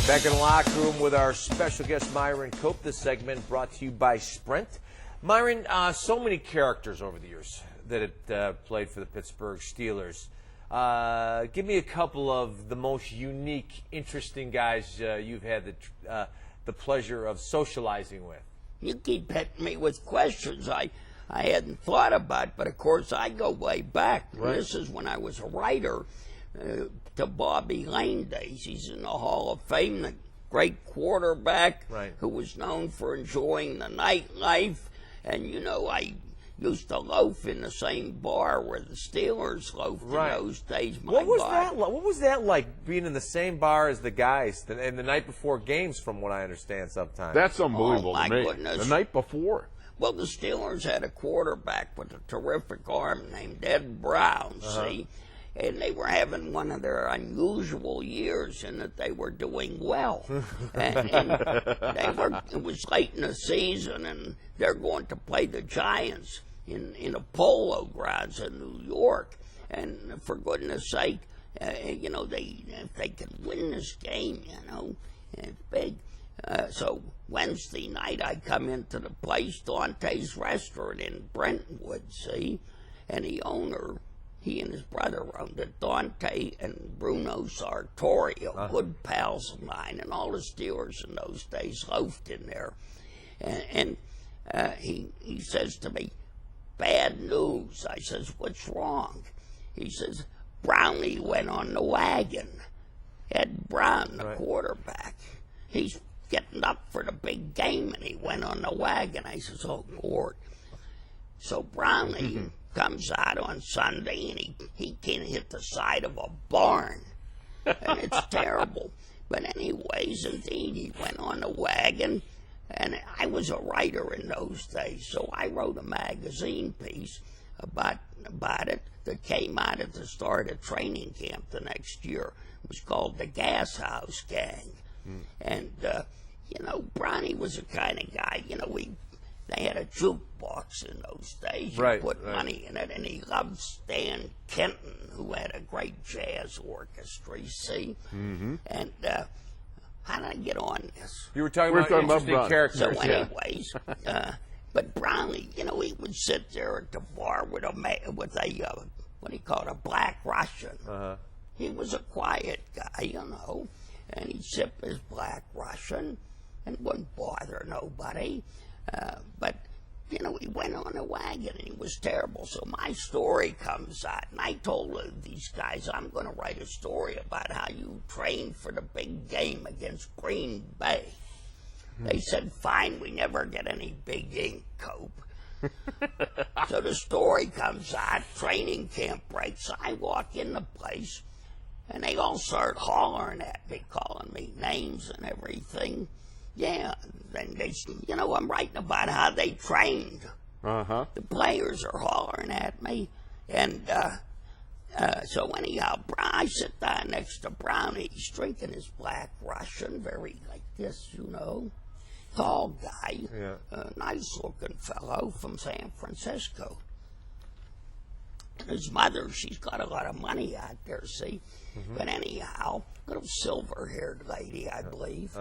Back in the locker room with our special guest, Myron Cope. This segment brought to you by Sprint. Myron, so many characters over the years that had played for the Pittsburgh Steelers. Give me a couple of the most unique, interesting guys you've had the pleasure of socializing with. You keep hitting me with questions I hadn't thought about, but of course I go way back. Right. This is when I was a writer to Bobby Lane days. He's in the Hall of Fame, the great quarterback who was known for enjoying the nightlife. And, you know, I used to loaf in the same bar where the Steelers loafed in those days. What was that like, being in the same bar as the guys and the night before games, from what I understand sometimes? That's unbelievable to me. Goodness. The night before. Well, the Steelers had a quarterback with a terrific arm named Ed Brown, see? And they were having one of their unusual years in that they were doing well. and it was late in the season, and they're going to play the Giants in a polo grounds in New York. And for goodness sake, you know, if they could win this game, you know, it's big. So Wednesday night, I come into the place, Dante's Restaurant in Brentwood, see? And the owner, he and his brother owned it, Dante and Bruno Sartorio, good pals of mine, and all the Steelers in those days loafed in there. And he says to me, "Bad news." I says, "What's wrong?" He says, "Brownie went on the wagon." Ed Brown, the quarterback. He's getting up for the big game, and he went on the wagon. I says, "Oh, Lord." So Brownie comes out on Sunday, and he can hit the side of a barn, and it's terrible. But anyways, indeed, he went on the wagon, and I was a writer in those days, so I wrote a magazine piece about it that came out at the start of training camp the next year. It was called The Gas House Gang. And, you know, Brownie was the kind of guy, you know, they had a jukebox in those days. You put money in it, and he loved Stan Kenton, who had a great jazz orchestra, you see. And how did I get on this? You were talking about interesting characters. So anyways, but Brownie, you know, he would sit there at the bar with a what do you call it, a black Russian. He was a quiet guy, you know, and he'd sip his black Russian and wouldn't bother nobody. But, you know, he went on a wagon, and he was terrible. So my story comes out, and I told these guys, I'm going to write a story about how you trained for the big game against Green Bay. They said, "Fine, we never get any big ink, Cope." So the story comes out, training camp breaks, I walk in the place, and they all start hollering at me, calling me names and everything. Yeah, then they, you know, I'm writing about how they trained. The players are hollering at me, and so anyhow, I sit down next to Brownie. He's drinking his black Russian, very like this, you know, tall guy, nice-looking fellow from San Francisco. And his mother, she's got a lot of money out there, see? But anyhow, little silver-haired lady, I believe.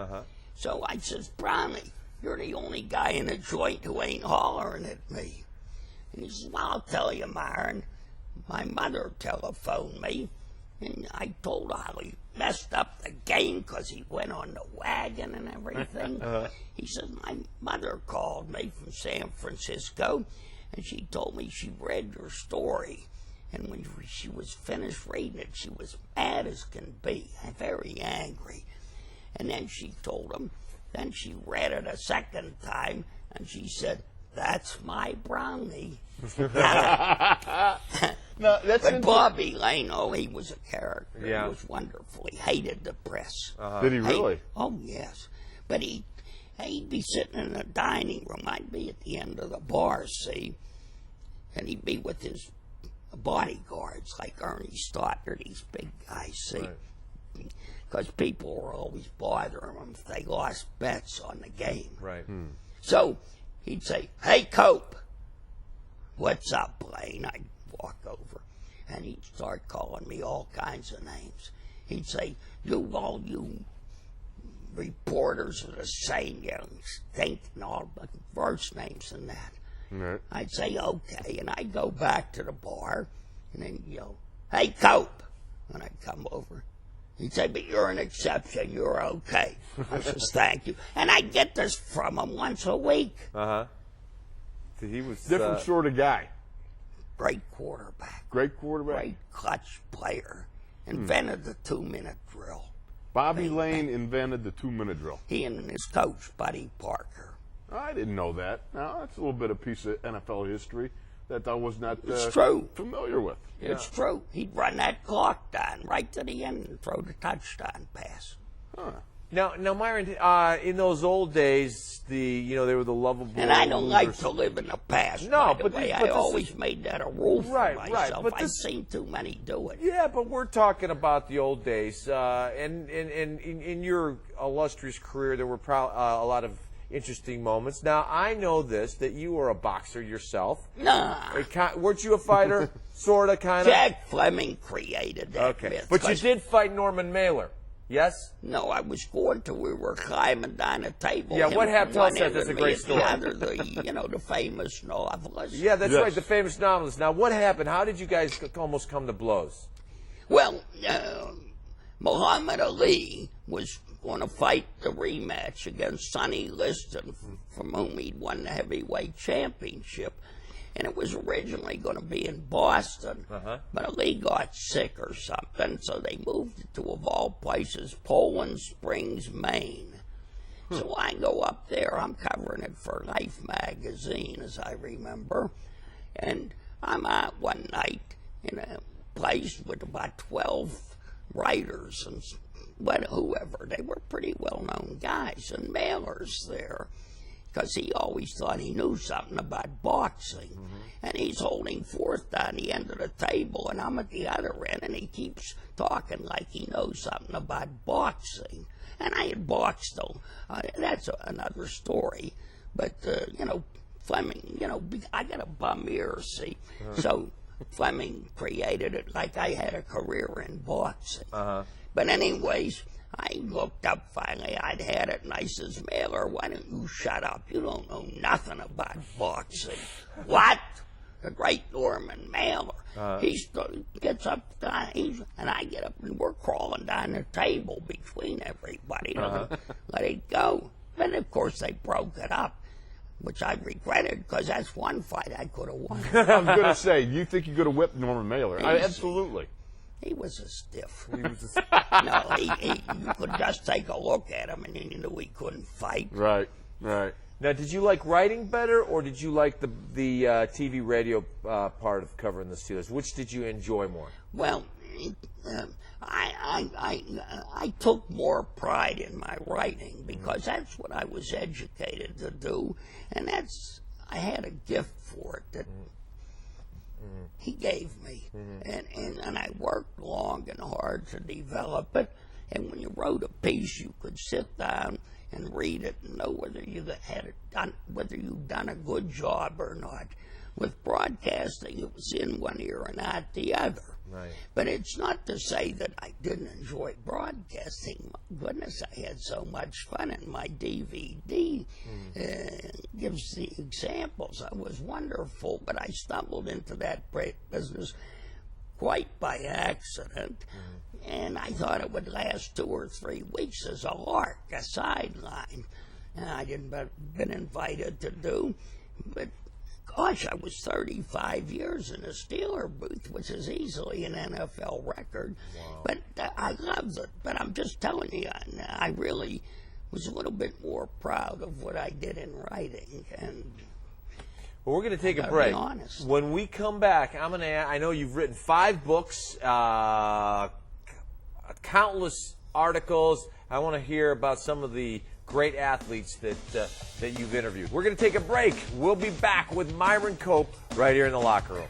So I says, "Brownie, you're the only guy in the joint who ain't hollering at me." And he says, "Well, I'll tell you, Myron, my mother telephoned me, and I told her how he messed up the game because he went on the wagon and everything." He says, "My mother called me from San Francisco, and she told me she read your story. And when she was finished reading it, she was mad as can be, very angry. And then she told him, then she read it a second time, and she said, 'That's my Brownie.'" No, but Bobby Lane, he was a character. Yeah. He was wonderful. He hated the press. Did he really? Oh, yes. But he'd be sitting in the dining room. I'd be at the end of the bar, see, and he'd be with his bodyguards like Ernie Stoddard, these big guys, see. Because people were always bothering him if they lost bets on the game. So he'd say, "Hey, Cope." "What's up, Blaine?" I'd walk over, and he'd start calling me all kinds of names. He'd say, "You reporters are the same, think and all the first names and that. Right. I'd say, okay, and I'd go back to the bar, and then yell, hey, Cope, when I'd come over. He'd say, but you're an exception, you're okay. I says, thank you. And I'd get this from him once a week. Uh-huh. He was... Different sort of guy. Great quarterback. Great quarterback. Great clutch player. Invented the 2-minute drill. Bobby Lane invented the 2-minute drill. He and his coach, Buddy Parker. I didn't know that. Now, that's a little bit of piece of NFL history that I was not It's true. familiar with. It's true. He'd run that clock down right to the end and throw the touchdown pass. Huh. Now, Myron, in those old days, they were the lovable. And I don't like losers. to live in the past. No, by the but way. but I this always is- made that a rule for Right, myself. but I've this- seen too many do it. Yeah, but we're talking about the old days, and in your illustrious career, there were a lot of interesting moments. Now, I know that you were a boxer yourself. Nah. Weren't you a fighter? Sort of, kind of? Jack Fleming created that Okay. myth. But you 'Cause- did fight Norman Mailer, yes? No, I was going to. We were climbing down a table. Yeah, what happened? Tell us that. That's a great story. The famous novelist. Yeah, that's Yes. right, the famous novelist. Now, what happened? How did you guys almost come to blows? Well, Muhammad Ali was going to fight the rematch against Sonny Liston, from whom he'd won the heavyweight championship. And it was originally going to be in Boston, but Ali got sick or something, so they moved it to, of all places, Poland Springs, Maine. So I go up there, I'm covering it for Life magazine, as I remember, and I'm out one night in a place with about 12 writers and whoever. They were pretty well-known guys, and Mailer's there, because he always thought he knew something about boxing. And he's holding forth down the end of the table, and I'm at the other end, and he keeps talking like he knows something about boxing. And I had boxed, though. That's another story. But, Fleming, I got a bum ear, see. So Fleming created it like I had a career in boxing. But anyways, I looked up finally, I'd had it, and I says, Mailer, why don't you shut up? You don't know nothing about boxing. What? The great Norman Mailer. He gets up, and I get up, and we're crawling down the table between everybody. Let it go. Then, of course, they broke it up, which I regretted, because that's one fight I could have won. I'm going to say, you think you could have whipped Norman Mailer? Absolutely. He was a stiff. He was No, you could just take a look at him, and then you knew he couldn't fight. Right. Now, did you like writing better, or did you like the TV radio part of covering the Steelers? Which did you enjoy more? Well, I took more pride in my writing, because that's what I was educated to do, and I had a gift for it that he gave me, and I worked long and hard to develop it. And when you wrote a piece, you could sit down and read it and know whether you'd done a good job or not. With broadcasting, it was in one ear and out the other. Right. But it's not to say that I didn't enjoy broadcasting. My goodness, I had so much fun, and my DVD gives the examples. It was wonderful, but I stumbled into that business quite by accident, and I thought it would last 2 or 3 weeks as a lark, a sideline. And I hadn't been invited to do, but gosh, I was 35 years in a Steeler booth, which is easily an NFL record. Wow. But I loved it. But I'm just telling you, I really was a little bit more proud of what I did in writing. And well, we're going to take a be break. honest. When we come back, I know you've written 5 books, countless articles. I want to hear about some of the great athletes that you've interviewed. We're going to take a break. We'll be back with Myron Cope right here in the locker room.